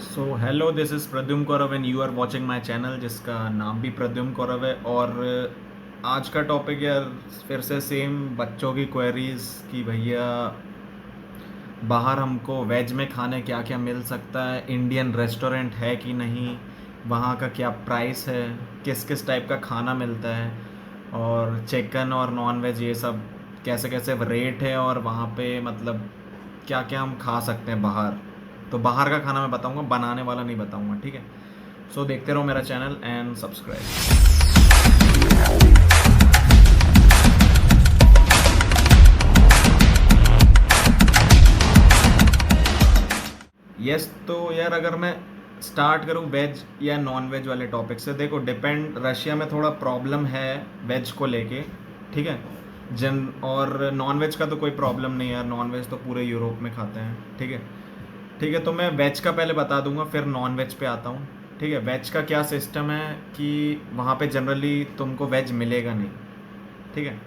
So hello, this is Pradyumna Kaurav and you are watching my channel जिसका नाम भी प्रद्युम्न कौरव है। और आज का टॉपिक यार फिर से सेम बच्चों की क्वेरीज कि भैया बाहर हमको वेज में खाने क्या क्या मिल सकता है, इंडियन रेस्टोरेंट है कि नहीं, वहाँ का क्या प्राइस है, किस किस टाइप का खाना मिलता है, और चिकन और नॉन वेज ये सब कैसे कैसे रेट है, और वहाँ पे मतलब क्या क्या हम खा सकते हैं बाहर। तो बाहर का खाना मैं बताऊंगा, बनाने वाला नहीं बताऊंगा, ठीक है। सो देखते रहो मेरा चैनल एंड सब्सक्राइब। यस, तो यार अगर मैं स्टार्ट करूँ वेज या नॉन वेज वाले टॉपिक से, देखो डिपेंड, रशिया में थोड़ा प्रॉब्लम है वेज को लेके, ठीक है। जन और नॉन वेज का तो कोई प्रॉब्लम नहीं है यार, नॉन वेज तो पूरे यूरोप में खाते हैं, ठीक है। ठीक है, तो मैं वेज का पहले बता दूंगा फिर नॉन वेज पे आता हूँ। ठीक है, वेज का क्या सिस्टम है कि वहाँ पे जनरली तुमको वेज मिलेगा नहीं, ठीक है।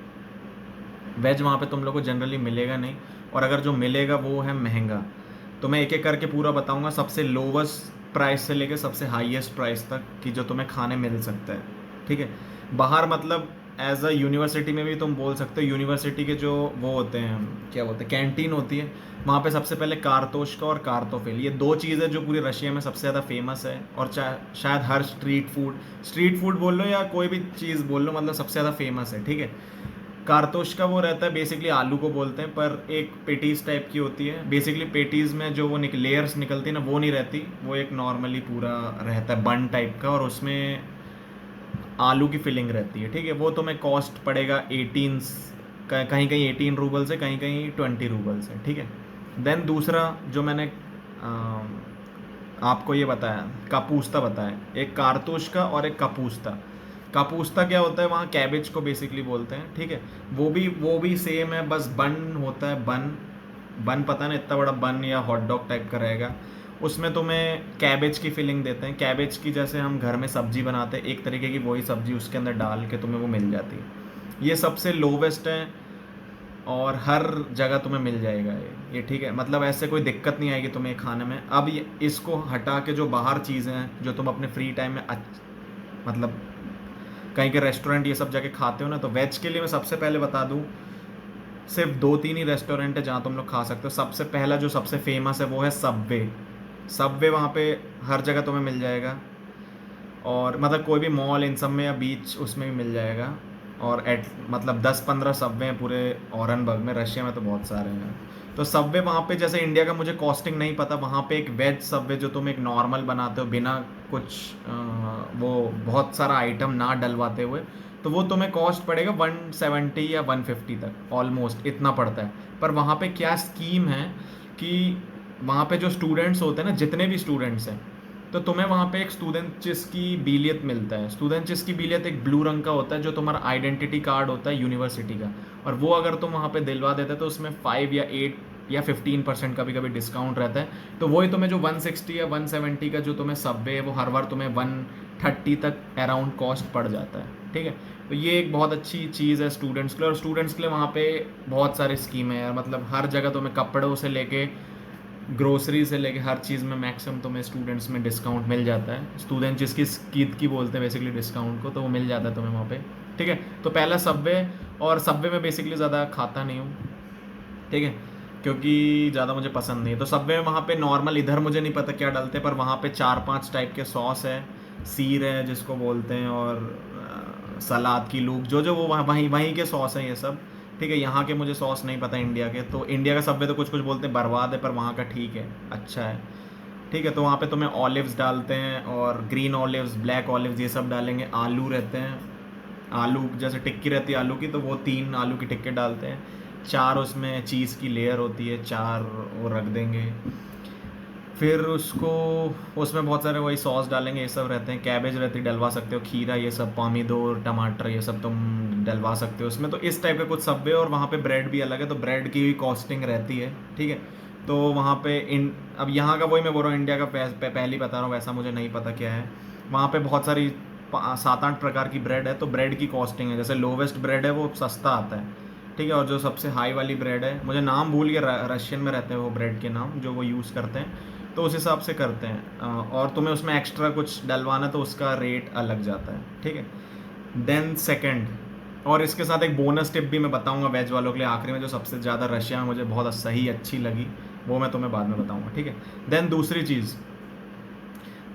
वेज वहाँ पे तुम लोग को जनरली मिलेगा नहीं, और अगर जो मिलेगा वो है महंगा। तो मैं एक एक करके पूरा बताऊंगा, सबसे लोवेस्ट प्राइस से लेके सबसे हाईएस्ट प्राइस तक कि जो तुम्हें खाने मिल सकता है, ठीक है। बाहर मतलब एज अ यूनिवर्सिटी में भी तुम बोल सकते हो, यूनिवर्सिटी के जो वो होते हैं, क्या बोलते हैं, कैंटीन होती है, वहाँ पे सबसे पहले कारतोश्का और कारतोफिल, ये दो चीज़ें जो पूरी रशिया में सबसे ज़्यादा फेमस है। और शायद हर स्ट्रीट फूड बोल लो या कोई भी चीज़ बोल लो, मतलब सबसे ज़्यादा फेमस है, ठीक है। कारतोश का वो रहता है, बेसिकली आलू को बोलते हैं, पर एक पेटीज टाइप की होती है। बेसिकली पेटीज में जो वो लेयर्स निकलती है ना, वो नहीं रहती, वो एक नॉर्मली पूरा रहता है बन टाइप का, और उसमें आलू की फिलिंग रहती है, ठीक है। वो तुम्हें कॉस्ट पड़ेगा 18, कहीं कहीं 18 रूबल से, कहीं कहीं 20 रूबल से, ठीक है। देन दूसरा जो मैंने आपको ये बताया, कापूस्ता बताया, एक कारतूस का और एक कापूस्ता। कापूस्ता क्या होता है, वहाँ कैबेज को बेसिकली बोलते हैं, ठीक है। वो भी सेम है, बस बन होता है, बन बन पता ना, इतना बड़ा बन या हॉट डॉग टाइप का रहेगा। उसमें तुम्हें कैबेज की फिलिंग देते हैं, कैबेज की जैसे हम घर में सब्जी बनाते हैं एक तरीके की, वही सब्जी उसके अंदर डाल के तुम्हें वो मिल जाती है। ये सबसे लोवेस्ट है और हर जगह तुम्हें मिल जाएगा ये, ठीक है। मतलब ऐसे कोई दिक्कत नहीं आएगी तुम्हें खाने में। अब इसको हटा के जो बाहर चीज़ें हैं जो तुम अपने फ्री टाइम में मतलब कहीं के रेस्टोरेंट ये सब जाके खाते हो ना, तो वेज के लिए मैं सबसे पहले बता दूँ, सिर्फ दो तीन ही रेस्टोरेंट है जहाँ तुम लोग खा सकते हो। सबसे पहला जो सबसे फेमस है वो है सबवे। सबवे वहाँ पे हर जगह तुम्हें मिल जाएगा, और मतलब कोई भी मॉल इन सब में या बीच उसमें भी मिल जाएगा। और एट मतलब 10-15 सबवे हैं पूरे औरनबर्ग में, रशिया में तो बहुत सारे हैं। तो सबवे वहाँ पे, जैसे इंडिया का मुझे कॉस्टिंग नहीं पता, वहाँ पे एक वेज सबवे जो तुम एक नॉर्मल बनाते हो बिना कुछ वो बहुत सारा आइटम ना डलवाते हुए, तो वो तुम्हें कॉस्ट पड़ेगा 170 या 150 तक, ऑलमोस्ट इतना पड़ता है। पर वहाँ पे क्या स्कीम है कि वहाँ पे जो स्टूडेंट्स होते हैं ना, जितने भी स्टूडेंट्स हैं, तो तुम्हें वहाँ पे एक स्टूडेंट चिस की बिलियत मिलता है। स्टूडेंट चिस की बिलियत एक ब्लू रंग का होता है, जो तुम्हारा आइडेंटिटी कार्ड होता है यूनिवर्सिटी का। और वो अगर तुम वहाँ पे दिलवा देते तो उसमें 5 या 8 या 15% कभी कभी डिस्काउंट रहता है। तो वही तुम्हें जो 160 या 170 का जो तुम्हें सबवे है, वो हर बार तुम्हें 130 तक अराउंड कॉस्ट पड़ जाता है, ठीक है। तो ये एक बहुत अच्छी चीज़ है स्टूडेंट्स के लिए। और स्टूडेंट्स के लिए वहाँ पे बहुत सारी स्कीमें हैं, मतलब हर जगह तुम्हें कपड़ों से लेके ग्रोसरी से लेके हर चीज़ में मैक्सिमम तुम्हें स्टूडेंट्स में डिस्काउंट मिल जाता है। स्टूडेंट जिसकी स्कीद की बोलते हैं बेसिकली डिस्काउंट को, तो वो मिल जाता है तुम्हें वहाँ पे, ठीक है। तो पहला सबवे, और सबवे में बेसिकली ज़्यादा खाता नहीं हूँ, ठीक है, क्योंकि ज़्यादा मुझे पसंद नहीं है। तो सबवे में वहाँ पे नॉर्मल, इधर मुझे नहीं पता क्या डालते हैं, पर वहाँ पे 4-5 टाइप के सॉस है, सीर है जिसको बोलते हैं, और सलाद की लूक, जो जो वो वहीं वहीं के सॉस हैं ये सब, ठीक है। यहाँ के मुझे सॉस नहीं पता इंडिया के, तो इंडिया का सबवे तो कुछ कुछ बोलते हैं बर्बाद है, पर वहाँ का ठीक है, अच्छा है, ठीक है। तो वहाँ पे तुम्हें ऑलिव्स डालते हैं, और ग्रीन ऑलिव्स, ब्लैक ऑलिव्स, ये सब डालेंगे। आलू रहते हैं, आलू जैसे टिक्की रहती है आलू की, तो वो 3 आलू की टिक्के डालते हैं। 4 उसमें चीज़ की लेयर होती है, 4 वो रख देंगे। फिर उसको, उसमें बहुत सारे वही सॉस डालेंगे, ये सब रहते हैं। कैबेज रहती है, डलवा सकते हो, खीरा ये सब, पामीदोर, टमाटर ये सब तुम डलवा सकते हो उसमें। तो इस टाइप के कुछ सब्वे, और वहाँ पे ब्रेड भी अलग है, तो ब्रेड की भी कॉस्टिंग रहती है, ठीक है। तो वहाँ पे अब यहाँ का वही मैं बोल रहा हूँ, इंडिया का पहले ही बता रहा हूँ, वैसा मुझे नहीं पता क्या है। वहाँ पे बहुत सारी 7-8 प्रकार की ब्रेड है, तो ब्रेड की कॉस्टिंग है, जैसे लोवेस्ट ब्रेड है वो सस्ता आता है, ठीक है। और जो सबसे हाई वाली ब्रेड है, मुझे नाम भूल गया, रशियन में रहते हैं वो ब्रेड के नाम जो वो यूज़ करते हैं, तो उस हिसाब से करते हैं। और तुम्हें उसमें एक्स्ट्रा कुछ डलवाना तो उसका रेट अलग जाता है, ठीक है। देन सेकंड, और इसके साथ एक बोनस टिप भी मैं बताऊंगा वेज वालों के लिए आखिरी में, जो सबसे ज़्यादा रशिया में मुझे बहुत सही अच्छी लगी, वो मैं तुम्हें बाद में बताऊंगा, ठीक है। देन दूसरी चीज़,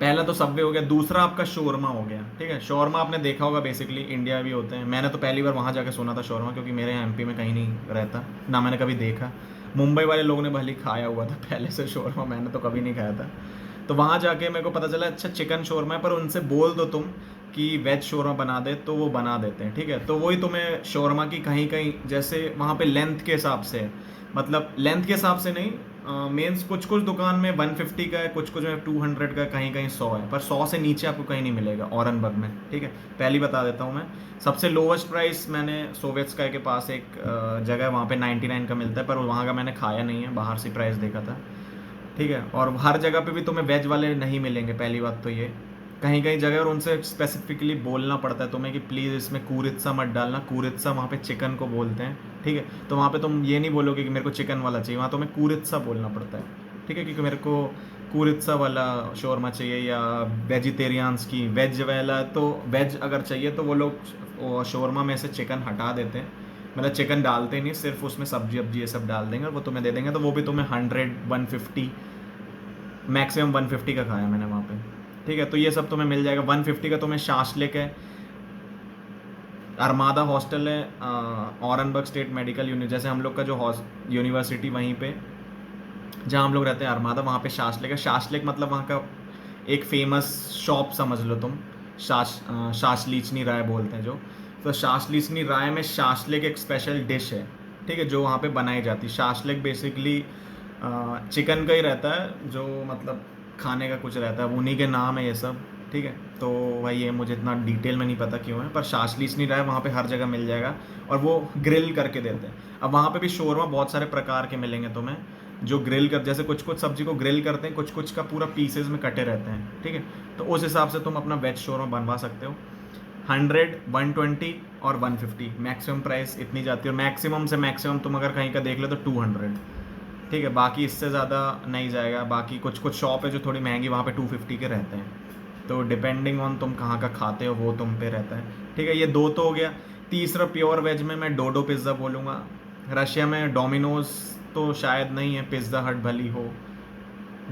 पहला तो सबवे हो गया, दूसरा आपका शोरमा हो गया, ठीक है। शोरमा आपने देखा होगा, बेसिकली इंडिया भी होते हैं। मैंने तो पहली बार वहाँ जाके सुना था शोरमा, क्योंकि मेरे यहाँ एमपी में कहीं नहीं रहता, ना मैंने कभी देखा। मुंबई वाले लोगों ने भले खाया हुआ था पहले से शोरमा, मैंने तो कभी नहीं खाया था। तो वहाँ जाके मेरे को पता चला अच्छा चिकन शोरमा है, पर उनसे बोल दो तुम कि वेज शोरमा बना दे, तो वो बना देते हैं, ठीक है। तो वही तुम्हें शोरमा की कहीं कहीं जैसे वहाँ पे लेंथ के हिसाब से, मतलब लेंथ के हिसाब से नहीं, मेंस कुछ कुछ दुकान में 150 का है, कुछ कुछ में 200 का, कहीं कहीं 100 है, पर 100 से नीचे आपको कहीं नहीं मिलेगा औरनबर्ग में, ठीक है। पहली बता देता हूँ मैं, सबसे लोवेस्ट प्राइस मैंने सोवियत स्काई के पास एक जगह है, वहाँ पे 99 का मिलता है, पर वहाँ का मैंने खाया नहीं है, बाहर से प्राइस देखा था, ठीक है। और हर जगह पे भी तुम्हें वेज वाले नहीं मिलेंगे, पहली बात तो ये, कहीं कहीं जगह, और उनसे स्पेसिफिकली बोलना पड़ता है तुम्हें कि प्लीज़ इसमें कूरित्सा मत डालना। कूरित्सा वहाँ पे चिकन को बोलते हैं, ठीक है। तो वहाँ पे तुम ये नहीं बोलोगे कि मेरे को चिकन वाला चाहिए, वहाँ तुम्हें कूरित्सा बोलना पड़ता है, ठीक है, क्योंकि मेरे को कूरित्सा वाला शोरमा चाहिए, या वेजिटेरियंस की वेज वाला, तो वेज अगर चाहिए तो वो लोग शोरमा में से चिकन हटा देते हैं, मतलब चिकन डालते नहीं, सिर्फ उसमें सब्जी वब्जी ये सब डाल देंगे और वो तुम्हें दे देंगे। तो वो भी तुम्हें 100 150 मैक्सिमम 150 का खाया मैंने वहाँ पे, ठीक है। तो ये सब तुम्हें मिल जाएगा। 150 का तुम्हें शाशलिक है, अरमादा हॉस्टल है, औरनबर्ग स्टेट मेडिकल यूनि, जैसे हम लोग का जो यूनिवर्सिटी वहीं पे जहाँ हम लोग रहते हैं अरमादा, वहाँ पे शाशलिक है। शाशलिक मतलब वहाँ का एक फेमस शॉप समझ लो तुम, शाशलीचनी राय बोलते हैं जो। तो शाशलीचनी राय में शाशलिक एक स्पेशल डिश है, ठीक है, जो वहाँ पे बनाई जाती है। शाशलिक बेसिकली चिकन का ही रहता है, जो मतलब खाने का कुछ रहता है, उन्हीं के नाम है ये सब, ठीक है। तो वही है, मुझे इतना डिटेल में नहीं पता क्यों है, पर शाशलीचनी राय वहाँ पे हर जगह मिल जाएगा, और वो ग्रिल करके देते हैं। अब वहाँ पे भी शोरमा बहुत सारे प्रकार के मिलेंगे तुम्हें, जो ग्रिल कर, जैसे कुछ कुछ सब्जी को ग्रिल करते हैं, कुछ कुछ का पूरा पीसेज में कटे रहते हैं, ठीक है। तो उस हिसाब से तुम अपना वेज शोरमा बनवा सकते हो। 100 120 और 150 मैक्सिमम प्राइस इतनी जाती है, और मैक्सिमम से मैक्सिमम तुम अगर कहीं का देख लो तो 200, ठीक है। बाकी इससे ज़्यादा नहीं जाएगा। बाकी कुछ कुछ शॉप है जो थोड़ी महंगी, वहाँ पे 250 के रहते हैं, तो डिपेंडिंग ऑन तुम कहाँ का खाते हो वो तुम पे रहता है, ठीक है। ये दो तो हो गया। तीसरा प्योर वेज में मैं डोडो पिज़्ज़ा बोलूँगा। रशिया में डोमिनोज तो शायद नहीं है, पिज़्ज़ा हट भली हो,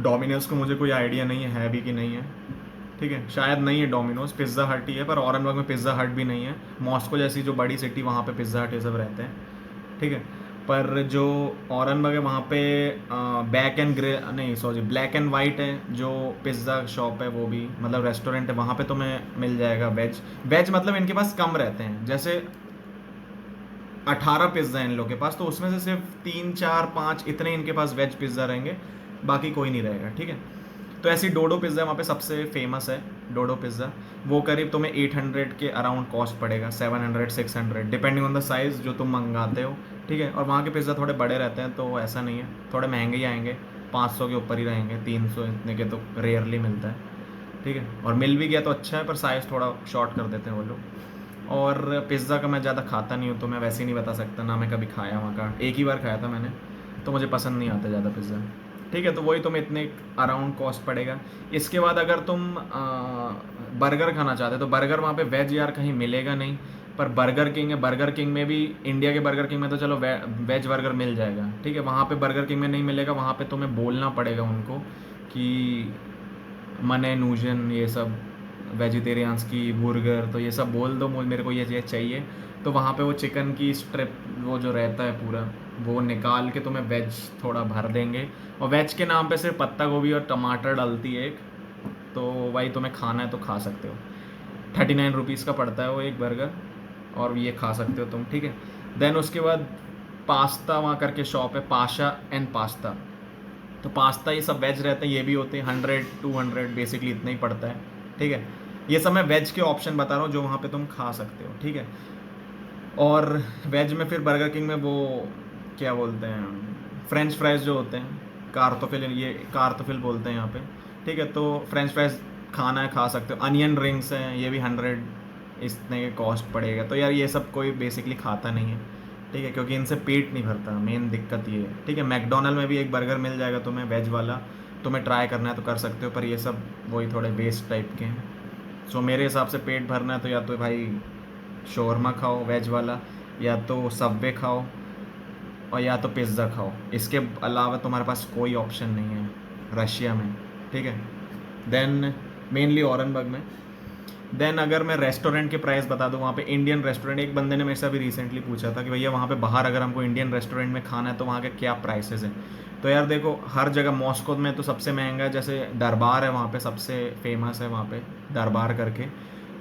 डोमिनोज को मुझे कोई आइडिया नहीं है भी कि नहीं है, ठीक है। शायद नहीं है डोमिनोज, पिज़्ज़ा हट ही है, पर औरंगाबाद में पिज़्ज़ा हट भी नहीं है। मॉस्को जैसी जो बड़ी सिटी, वहाँ पे पिज़्ज़ा हट ये सब रहते हैं, ठीक है। पर जो औरंगाबाद है वहाँ पे बैक एंड ग्रे नहीं सॉरी ब्लैक एंड वाइट है जो पिज़्ज़ा शॉप है, वो भी मतलब रेस्टोरेंट है, वहाँ पे तुम्हें मिल जाएगा वेज। वेज मतलब इनके पास कम रहते हैं, जैसे 18 पिज़्ज़ा इन लोग के पास, तो उसमें से सिर्फ 3 4 5 इतने इनके पास वेज पिज़्ज़ा रहेंगे, बाकी कोई नहीं रहेगा, ठीक है। तो ऐसी डोडो पिज़्ज़ा वहाँ पे सबसे फेमस है, डोडो पिज़्ज़ा। वो करीब तुम्हें 800 के अराउंड कॉस्ट पड़ेगा, 700 600 डिपेंडिंग ऑन द साइज़ जो तुम मंगाते हो, ठीक है। और वहाँ के पिज़्ज़ा थोड़े बड़े रहते हैं, तो ऐसा नहीं है, थोड़े महंगे ही आएंगे, 500 के ऊपर ही रहेंगे, 300 इतने के तो रेयरली मिलता है, ठीक है। और मिल भी गया तो अच्छा है, पर साइज़ थोड़ा शॉर्ट कर देते हैं वो लोग। और पिज़्ज़ा का मैं ज़्यादा खाता नहीं हूँ, तो मैं वैसे ही नहीं बता सकता, ना मैं कभी खाया वहाँ का, एक ही बार खाया था मैंने, तो मुझे पसंद नहीं आता ज़्यादा पिज़्ज़ा, ठीक है। तो वही तुम्हें इतने अराउंड कॉस्ट पड़ेगा। इसके बाद अगर तुम बर्गर खाना चाहते हो, तो बर्गर वहाँ पे वेज यार कहीं मिलेगा नहीं, पर बर्गर किंग है, बर्गर किंग में भी, इंडिया के बर्गर किंग में तो चलो वेज बर्गर मिल जाएगा, ठीक है। वहाँ पे बर्गर किंग में नहीं मिलेगा, वहाँ पे तुम्हें बोलना पड़ेगा उनको कि मने नूजन ये सब वेजिटेरियंस की बुर्गर, तो ये सब बोल दो मेरे को ये चाहिए, तो वहाँ पे वो चिकन की स्ट्रिप वो जो रहता है पूरा, वो निकाल के तुम्हें वेज थोड़ा भर देंगे, और वेज के नाम पे सिर्फ पत्ता गोभी और टमाटर डलती है एक, तो वही तुम्हें खाना है तो खा सकते हो। 39 रुपीज़ का पड़ता है वो एक बर्गर, और ये खा सकते हो तुम, ठीक है। देन उसके बाद पास्ता वहाँ करके शॉप है, पाशा एंड पास्ता, तो पास्ता ये सब वेज रहते हैं, ये भी होते हैं 100 200 बेसिकली इतना ही पड़ता है, ठीक है। ये सब मैं वेज के ऑप्शन बता रहा हूँ जो वहाँ पे तुम खा सकते हो, ठीक है। और वेज में फिर बर्गर किंग में वो क्या बोलते हैं, फ्रेंच फ्राइज जो होते हैं, कारतोफिल, ये कारतोफिल बोलते हैं यहाँ पे, ठीक है। तो फ्रेंच फ्राइज खाना है खा सकते हो। अनियन रिंग्स हैं, ये भी 100 इतने के कॉस्ट पड़ेगा। तो यार ये सब कोई बेसिकली खाता नहीं है, ठीक है, क्योंकि इनसे पेट नहीं भरता, मेन दिक्कत ये है, ठीक है। मैकडोनल्ड में भी एक बर्गर मिल जाएगा तुम्हें वेज वाला, तुम्हें ट्राई करना है तो कर सकते हो, पर ये सब वही थोड़े वेस्ट टाइप के हैं। सो मेरे हिसाब से पेट भरना है तो या तो भाई शोरमा खाओ वेज वाला, या तो सबवे खाओ, और या तो पिज़्ज़ा खाओ। इसके अलावा तुम्हारे पास कोई ऑप्शन नहीं है रशिया में, ठीक है। देन मेनली औरनबर्ग में। देन अगर मैं रेस्टोरेंट के प्राइस बता दूँ, वहाँ पे इंडियन रेस्टोरेंट, एक बंदे ने मेरे से अभी रिसेंटली पूछा था कि भैया वहाँ पे बाहर अगर हमको इंडियन रेस्टोरेंट में खाना है तो वहाँ के क्या प्राइसेस हैं। तो यार देखो, हर जगह मॉस्को में तो सबसे महंगा है, जैसे दरबार है वहाँ पे, सबसे फेमस है वहाँ पे दरबार करके।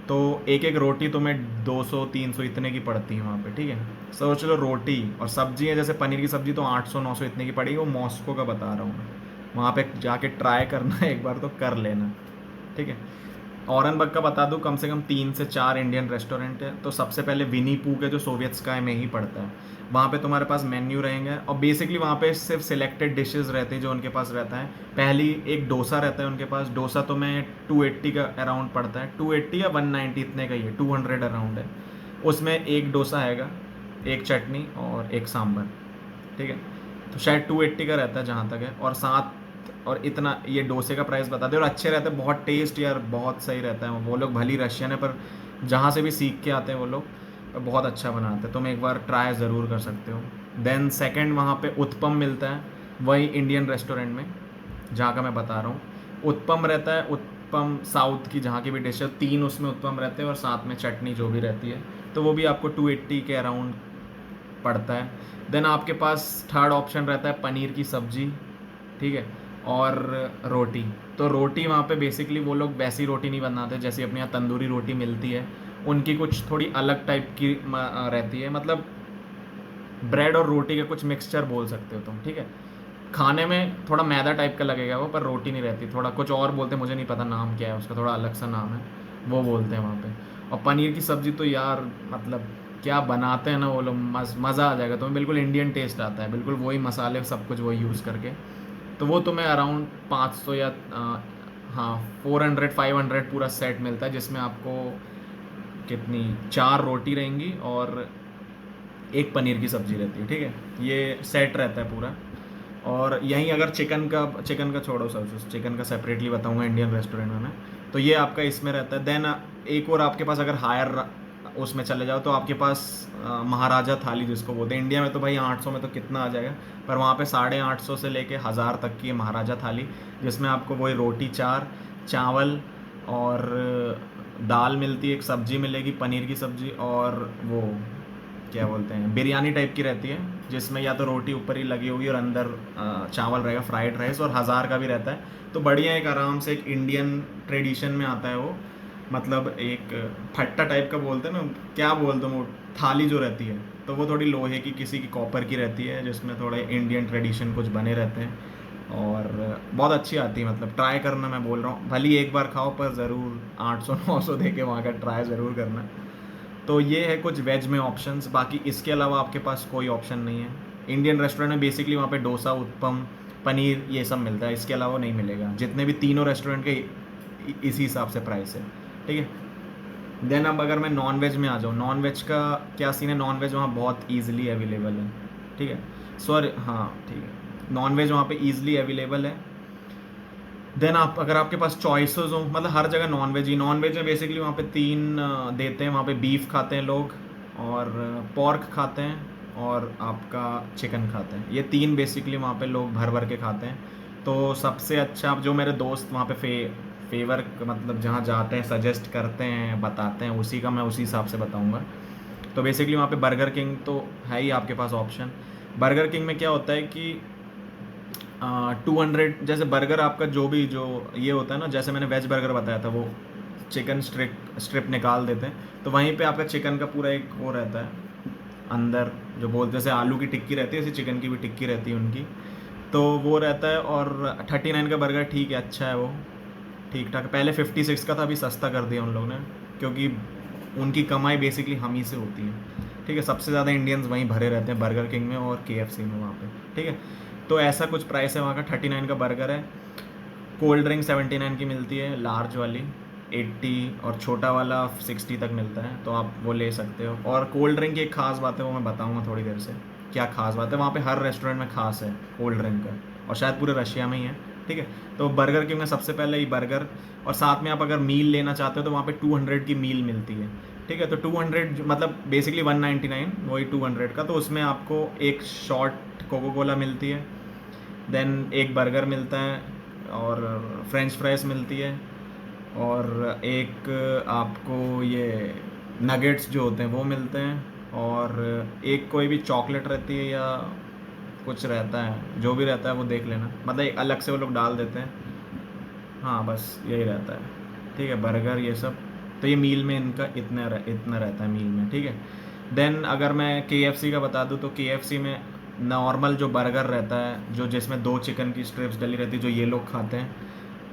तो एक एक रोटी तुम्हें 200-300 इतने की पड़ती है वहाँ पे, ठीक है। सोच लो रोटी और सब्जी है, जैसे पनीर की सब्जी तो 800-900 इतने की पड़ेगी, वो मॉस्को का बता रहा हूँ मैं। वहाँ पे जाके ट्राई करना है एक बार तो कर लेना, ठीक है। औरनबर्ग का बता दूँ, कम से कम 3 से 4 इंडियन रेस्टोरेंट है। तो सबसे पहले विनीपूग है जो सोवियत स्काई में ही पड़ता है, वहाँ पे तुम्हारे पास मेन्यू रहेंगे और बेसिकली वहाँ पे सिर्फ सिलेक्टेड डिशेस रहती हैं जो उनके पास रहता है। पहली एक डोसा रहता है उनके पास, डोसा तुम्हें 280 का अराउंड पड़ता है, 280 या 190 इतने का ही है, 200 अराउंड है। उसमें एक डोसा आएगा, एक चटनी और एक सांभर, ठीक है। तो शायद 280 का रहता है जहाँ तक है, और साथ और इतना ये डोसे का प्राइस बता दे। और अच्छे रहते हैं, बहुत टेस्ट यार बहुत सही रहता है। वो लोग भली रशियन है पर जहाँ से भी सीख के आते हैं वो लोग बहुत अच्छा बनाते हैं। तुम एक बार ट्राई ज़रूर कर सकते हो। देन सेकंड वहाँ पे उत्पम मिलता है, वही इंडियन रेस्टोरेंट में जहाँ का मैं बता रहा हूँ। उत्पम रहता है, उत्पम साउथ की जहाँ की भी डिश है, 3 उसमें उत्पम रहते हैं और साथ में चटनी जो भी रहती है, तो वो भी आपको 280 के अराउंड पड़ता है। देन आपके पास थर्ड ऑप्शन रहता है पनीर की सब्जी, ठीक है, और रोटी। तो रोटी वहाँ पे बेसिकली वो लोग वैसी रोटी नहीं बनाते जैसे अपने यहाँ तंदूरी रोटी मिलती है, उनकी कुछ थोड़ी अलग टाइप की रहती है, मतलब ब्रेड और रोटी का कुछ मिक्सचर बोल सकते हो तुम, ठीक है। खाने में थोड़ा मैदा टाइप का लगेगा वो, पर रोटी नहीं रहती, थोड़ा कुछ और बोलते हैं, मुझे नहीं पता नाम क्या है उसका, थोड़ा अलग सा नाम है, वो बोलते हैं वहाँ पे। और पनीर की सब्ज़ी तो यार मतलब क्या बनाते हैं ना वो लोग, मज़ा आ जाएगा तुम्हें, बिल्कुल इंडियन टेस्ट आता है, बिल्कुल वही मसाले सब कुछ वही यूज़ करके। तो वो तुम्हें अराउंड 500 या हाँ 400-500 पूरा सेट मिलता है, जिसमें आपको कितनी 4 रोटी रहेंगी और एक पनीर की सब्ज़ी रहती है, ठीक है। ये सेट रहता है पूरा। और यहीं अगर चिकन का छोड़ो सर, चिकन का सेपरेटली बताऊंगा इंडियन रेस्टोरेंट में मैं। तो ये आपका इसमें रहता है। देन एक और आपके पास अगर हायर उसमें चले जाओ तो आपके पास महाराजा थाली जिसको बोलते हैं। इंडिया में तो भाई 800 में तो कितना आ जाएगा, पर वहाँ पे 850 से लेके 1000 तक की है महाराजा थाली, जिसमें आपको वही रोटी 4, चावल और दाल मिलती है, एक सब्जी मिलेगी पनीर की सब्जी, और वो क्या बोलते हैं बिरयानी टाइप की रहती है, जिसमें या तो रोटी ऊपर ही लगी होगी और अंदर चावल रहेगा, फ्राइड राइस, और 1000 का भी रहता है। तो बढ़िया एक आराम से एक इंडियन ट्रेडिशन में आता है वो, मतलब एक फट्टा टाइप का बोलते हैं ना, क्या बोलते हैं वो थाली जो रहती है, तो वो थोड़ी लोहे की किसी की कॉपर की रहती है, जिसमें थोड़े इंडियन ट्रेडिशन कुछ बने रहते हैं और बहुत अच्छी आती है। मतलब ट्राई करना, मैं बोल रहा हूँ, भली एक बार खाओ पर ज़रूर 800-900 दे के वहाँ का ट्राई ज़रूर करना। तो ये है कुछ वेज में ऑप्शंस, बाकी इसके अलावा आपके पास कोई ऑप्शन नहीं है। इंडियन रेस्टोरेंट में बेसिकली वहाँ पे डोसा, उत्पम, पनीर ये सब मिलता है, इसके अलावा नहीं मिलेगा। जितने भी तीनों रेस्टोरेंट के इसी हिसाब से प्राइस है, ठीक है। देन अब अगर मैं नॉन वेज में आ जाऊँ, नॉन वेज का क्या सीन है, नॉन वेज वहाँ बहुत ईजिली अवेलेबल है, ठीक है। सॉरी हाँ ठीक है, नॉन वेज वहाँ पे ईजिली अवेलेबल है। देन आप अगर आपके पास चॉइसेस हो, मतलब हर जगह नॉन वेज ही, नॉन वेज में बेसिकली वहाँ पे 3 देते हैं। वहाँ पे बीफ खाते हैं लोग, और पॉर्क खाते हैं, और आपका चिकन खाते हैं। ये 3 बेसिकली वहाँ पे लोग भर भर के खाते हैं। तो सबसे अच्छा जो मेरे दोस्त वहाँ पे फेवर मतलब जहाँ जाते हैं सजेस्ट करते हैं बताते हैं, उसी का मैं उसी हिसाब से बताऊँगा। तो बेसिकली वहाँ पे बर्गर किंग तो है ही आपके पास ऑप्शन। बर्गर किंग में क्या होता है कि 200 जैसे बर्गर आपका जो ये होता है ना, जैसे मैंने वेज बर्गर बताया था, वो चिकन स्ट्रिप निकाल देते हैं, तो वहीं पे आपका चिकन का पूरा एक वो रहता है अंदर, जो बोलते जैसे आलू की टिक्की रहती है ऐसे चिकन की भी टिक्की रहती है उनकी, तो वो रहता है। और 39 का बर्गर ठीक है, अच्छा है वो, ठीक ठाक। पहले 56 का था, अभी सस्ता कर दिया उन लोगों ने, क्योंकि उनकी कमाई बेसिकली हम ही से होती है, ठीक है। सबसे ज़्यादा इंडियंस वहीं भरे रहते हैं बर्गर किंग में और KFC में वहाँ पे, ठीक है। तो ऐसा कुछ प्राइस है वहाँ का। 39 का बर्गर है। कोल्ड ड्रिंक 79 की मिलती है, लार्ज वाली 80, और छोटा वाला 60 तक मिलता है, तो आप वो ले सकते हो। और कोल्ड ड्रिंक की एक ख़ास बात है, वो मैं बताऊँगा थोड़ी देर से क्या ख़ास बात है। वहाँ पे हर रेस्टोरेंट में ख़ास है कोल्ड ड्रिंक का, और शायद पूरे रशिया में ही है। ठीक है। तो बर्गर किंग में सबसे पहले ही बर्गर, और साथ में आप अगर मील लेना चाहते हो तो वहाँ पे 200 की मील मिलती है, ठीक है। तो 200 मतलब बेसिकली 199, वही 200 का, तो उसमें आपको एक शॉर्ट कोको कोला मिलती है, देन एक बर्गर मिलता है, और फ्रेंच फ्राइज मिलती है, और एक आपको ये नगेट्स जो होते हैं वो मिलते हैं, और एक कोई भी चॉकलेट रहती है या कुछ रहता है, जो भी रहता है वो देख लेना, मतलब एक अलग से वो लोग डाल देते हैं। हाँ बस यही रहता है, ठीक है, बर्गर ये सब। तो ये मील में इनका इतना रहता है मील में, ठीक है। देन अगर मैं KFC का बता दूँ तो KFC में नॉर्मल जो बर्गर रहता है, जो जिसमें 2 चिकन की स्ट्रिप्स डली रहती है, जो ये लोग खाते हैं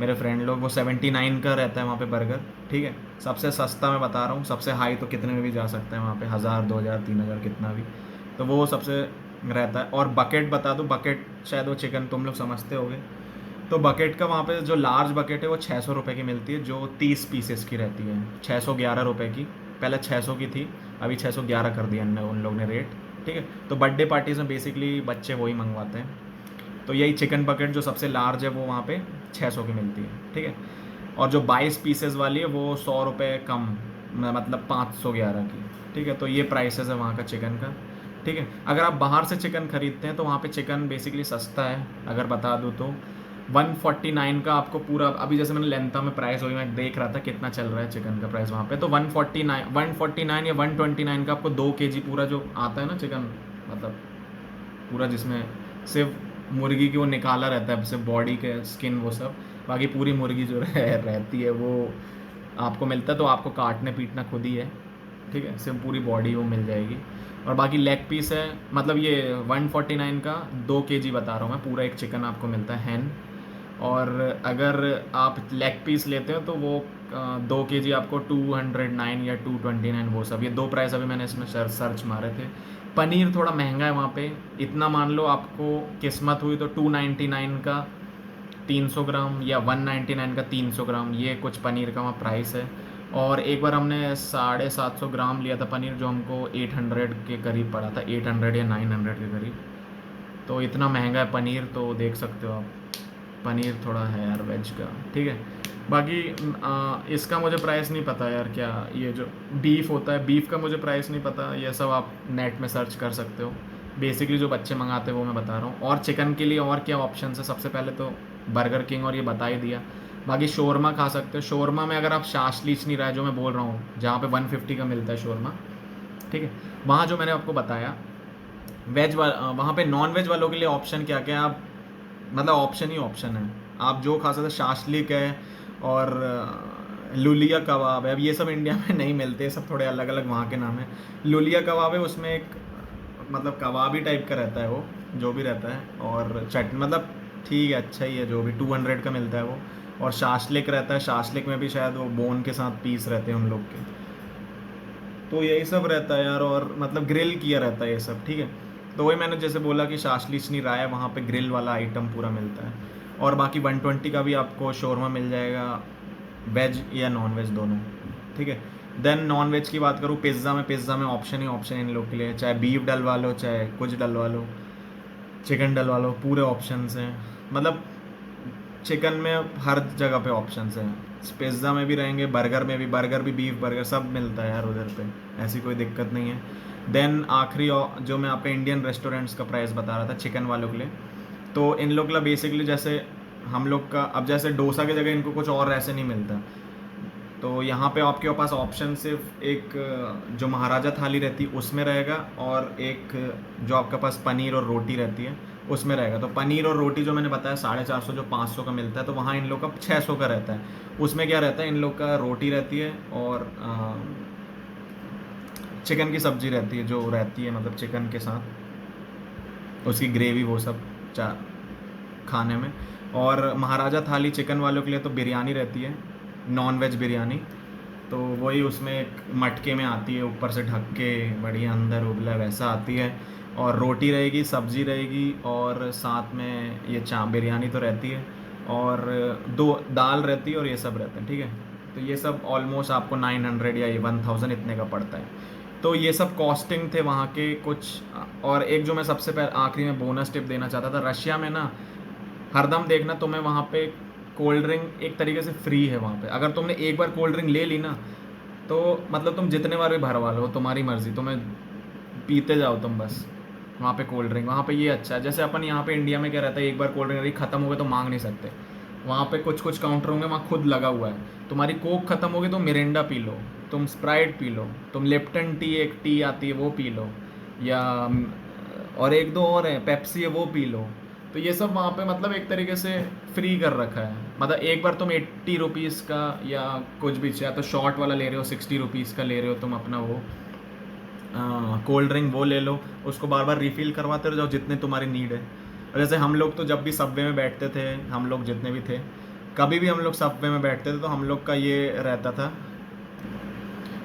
मेरे फ्रेंड लोग, वो 79 का रहता है वहाँ पे बर्गर, ठीक है। सबसे सस्ता मैं बता रहा हूँ, सबसे हाई तो कितने में भी जा सकता है वहाँ पे, 1000 2000 3000 कितना भी, तो वो सबसे रहता है। और बकेट बता दूँ, बकेट शायद वो चिकन तुम लोग समझते होगे, तो बकेट का वहाँ पे जो लार्ज बकेट है वो 600 रुपये की मिलती है, जो 30 पीसेस की रहती है, 611 रुपये की, पहले 600 की थी, अभी 611 कर दिया उन लोग ने रेट, ठीक है। तो बर्थडे पार्टीज में बेसिकली बच्चे वही मंगवाते हैं, तो यही चिकन बकेट जो सबसे लार्ज है वो वहाँ पे 600 की मिलती है, ठीक है। और जो 22 पीसेस वाली है वो 100 रुपये कम, मतलब 511 की, ठीक है। तो ये प्राइसेस है वहाँ का चिकन का, ठीक है। अगर आप बाहर से चिकन खरीदते हैं तो वहाँ पे चिकन बेसिकली सस्ता है, अगर बता दूँ तो 149 का आपको पूरा, अभी जैसे मैंने लेंथा में प्राइस हुई, मैं देख रहा था कितना चल रहा है चिकन का प्राइस वहाँ पे, तो 149 या 129 का आपको 2 kg पूरा जो आता है ना चिकन, मतलब पूरा जिसमें सिर्फ मुर्गी की वो निकाला रहता है, सिर्फ बॉडी के स्किन वो सब, बाकी पूरी मुर्गी जो रहती है वो आपको मिलता है, तो आपको काटने पीटना खुद ही है, ठीक है। सिर्फ पूरी बॉडी वो मिल जाएगी, और बाकी लेग पीस है, मतलब ये 149 का 2 kg बता रहा हूँ मैं, पूरा एक चिकन आपको मिलता है हैन। और अगर आप लेग पीस लेते हो तो वो 2 kg आपको 209 या 229, वो सब, ये दो प्राइस अभी मैंने इसमें सर्च मारे थे। पनीर थोड़ा महंगा है वहाँ पे, इतना मान लो आपको किस्मत हुई तो 299 का 300 ग्राम या 199 का 300 ग्राम, ये कुछ पनीर का वहाँ प्राइस है। और एक बार हमने 750 ग्राम लिया था पनीर, जो हमको 800 के करीब पड़ा था, 800 या 900 के करीब, तो इतना महंगा है पनीर, तो देख सकते हो आप, पनीर थोड़ा है यार वेज का, ठीक है। बाकी इसका मुझे प्राइस नहीं पता यार, क्या ये जो बीफ होता है, बीफ का मुझे प्राइस नहीं पता, ये सब आप नेट में सर्च कर सकते हो। बेसिकली जो बच्चे मंगाते हैं वो मैं बता रहा हूँ। और चिकन के लिए और क्या ऑप्शन है, सबसे पहले तो बर्गर किंग, और ये बता ही दिया। बाकी शोरमा खा सकते हो, शोरमा में अगर आप शाशलीच नहीं रहा है, जो मैं बोल रहा हूँ, जहाँ पे 150 का मिलता है शोरमा, ठीक है, वहाँ जो मैंने आपको बताया वेज वहाँ पे नॉन वेज वालों के लिए ऑप्शन क्या क्या है, आप मतलब ऑप्शन ही ऑप्शन है, आप जो खा सकते हैं, शाशलिक है, और लुलिया कबाब है। अब ये सब इंडिया में नहीं मिलते, सब थोड़े अलग अलग वहाँ के नाम है। लुलिया कबाब है, उसमें एक मतलब कबाब ही टाइप का रहता है वो, जो भी रहता है, और चटनी, मतलब ठीक है, अच्छा ही है, जो भी 200 का मिलता है वो। और शाशलिक रहता है, शाशलिक में भी शायद वो बोन के साथ पीस रहते हैं उन लोग के, तो यही सब रहता है यार, और मतलब ग्रिल किया रहता है ये सब, ठीक है। तो वही मैंने जैसे बोला कि शाशलिचनी राय वहाँ पे ग्रिल वाला आइटम पूरा मिलता है। और बाकी 120 का भी आपको शोरमा मिल जाएगा, वेज या नॉन वेज दोनों, ठीक है। देन नॉन वेज की बात करूँ, पिज़्ज़ा में ऑप्शन ही ऑप्शन इन लोग के लिए, चाहे बीफ डलवा लो, चाहे कुछ डलवा लो, चिकन डलवा लो, पूरे ऑप्शंस हैं, मतलब चिकन में हर जगह पे ऑप्शंस हैं, पिज़्ज़ा में भी रहेंगे, बर्गर भी बीफ बर्गर सब मिलता है यार उधर पे, ऐसी कोई दिक्कत नहीं है। देन आखिरी जो मैं आपको इंडियन रेस्टोरेंट्स का प्राइस बता रहा था चिकन वालों के लिए, तो इन लोग का बेसिकली जैसे हम लोग का, अब जैसे डोसा की जगह इनको कुछ और ऐसे नहीं मिलता, तो यहाँ पे आपके पास ऑप्शन सिर्फ एक जो महाराजा थाली रहती है उसमें रहेगा, और एक जो आपके पास पनीर और रोटी रहती है उसमें रहेगा। तो पनीर और रोटी जो मैंने बताया 450, जो 500 का मिलता है, तो वहाँ इन लोग का 600 का रहता है। उसमें क्या रहता है, इन लोग का रोटी रहती है, और चिकन की सब्जी रहती है, जो रहती है मतलब चिकन के साथ उसकी ग्रेवी, वो सब चा खाने में। और महाराजा थाली चिकन वालों के लिए तो बिरयानी रहती है, नॉन वेज बिरयानी, तो वही उसमें एक मटके में आती है, ऊपर से ढक के बढ़िया अंदर उबला वैसा आती है, और रोटी रहेगी, सब्जी रहेगी, और साथ में ये बिरयानी तो रहती है, और 2 दाल रहती है, और ये सब रहता है, ठीक है। तो ये सब ऑलमोस्ट आपको 900 या 1000 इतने का पड़ता है। तो ये सब कॉस्टिंग थे वहाँ के कुछ। और एक जो मैं सबसे पहले आखिरी में बोनस टिप देना चाहता था, रशिया में ना हरदम देखना तुम्हें वहाँ पे कोल्ड ड्रिंक एक तरीके से फ्री है वहाँ पे। अगर तुमने एक बार कोल्ड ड्रिंक ले ली ना, तो मतलब तुम जितने बार भी भरवा लो, तुम्हारी मर्ज़ी, तुम्हें पीते जाओ तुम बस वहाँ पे कोल्ड ड्रिंक। वहाँ पे ये अच्छा है, जैसे अपन यहाँ पे इंडिया में क्या रहता है, एक बार कोल्ड ड्रिंक ख़त्म हो गए तो मांग नहीं सकते। वहाँ पे कुछ कुछ काउंटर होंगे, वहाँ खुद लगा हुआ है, तुम्हारी कोक ख़त्म होगी तो मिरिंडा पी लो, तुम स्प्राइट पी लो, तुम लिप्टन टी, एक टी आती है वो पी लो, या और एक दो और है, पेप्सी है वो पी लो। तो ये सब वहाँ पे मतलब एक तरीके से फ्री कर रखा है। मतलब एक बार तुम 80 रुपीज़ का या कुछ भी, चाहे तो शॉर्ट वाला ले रहे हो, 60 रुपीज़ का ले रहे हो तुम अपना वो कोल्ड ड्रिंक, वो ले लो, उसको बार बार रिफ़िल करवाते रहो जाओ जितने तुम्हारी नीड है। और जैसे हम लोग तो जब भी सबवे में बैठते थे, हम लोग जितने भी थे, कभी भी हम लोग सबवे में बैठते थे तो हम लोग का ये रहता था,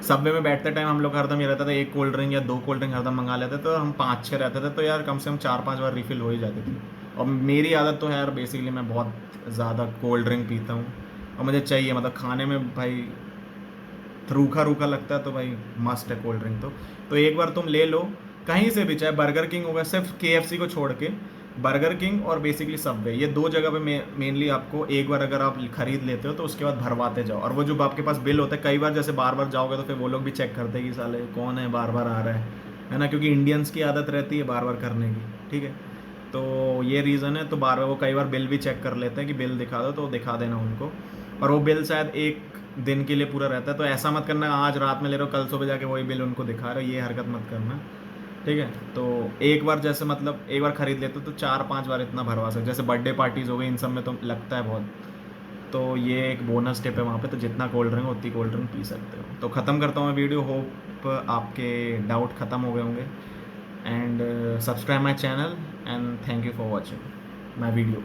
सबवे में बैठते टाइम हम लोग का हरदम ये रहता था, एक कोल्ड ड्रिंक या दो कोल्ड ड्रिंक हरदम मंगा लेते, तो हम 5-6 रहते थे, तो यार कम से कम 4-5 बार रिफ़िल हो ही जाती थी। और मेरी आदत तो है यार, बेसिकली मैं बहुत ज़्यादा कोल्ड ड्रिंक पीता हूँ और मुझे चाहिए, मतलब खाने में भाई रूखा रूखा लगता है तो भाई मस्ट है कोल्ड ड्रिंक तो एक बार तुम ले लो कहीं से भी, चाहे बर्गर किंग होगा, सिर्फ KFC को छोड़ के बर्गर किंग और बेसिकली सबवे, ये दो जगह पे मेनली आपको एक बार अगर आप खरीद लेते हो तो उसके बाद भरवाते जाओ। और वो जो आपके पास बिल होता है, कई बार जैसे बार बार जाओगे तो फिर वो लोग भी चेक करते हैं कि साले कौन है बार बार आ रहा है ना, क्योंकि इंडियंस की आदत रहती है बार बार करने की, ठीक है। तो ये रीज़न है, तो बार बार वो कई बार बिल भी चेक कर लेते हैं कि बिल दिखा दो, तो दिखा देना उनको। और वो बिल शायद एक दिन के लिए पूरा रहता है, तो ऐसा मत करना आज रात में ले रहे हो कल सुबह जाके वही बिल उनको दिखा रहे हो, ये हरकत मत करना, ठीक है। तो एक बार जैसे मतलब एक बार खरीद लेते हो तो 4-5 बार इतना भरवा सकते, जैसे बर्थडे पार्टीज़ हो गई, इन सब में तो लगता है बहुत। तो ये एक बोनस टिप है वहाँ पे, तो जितना कोल्ड ड्रिंक हो उतनी कोल्ड ड्रिंक पी सकते हो। तो ख़त्म करता हूँ मैं वीडियो, होप आपके डाउट ख़त्म हो गए होंगे। And subscribe my channel and thank you for watching my video.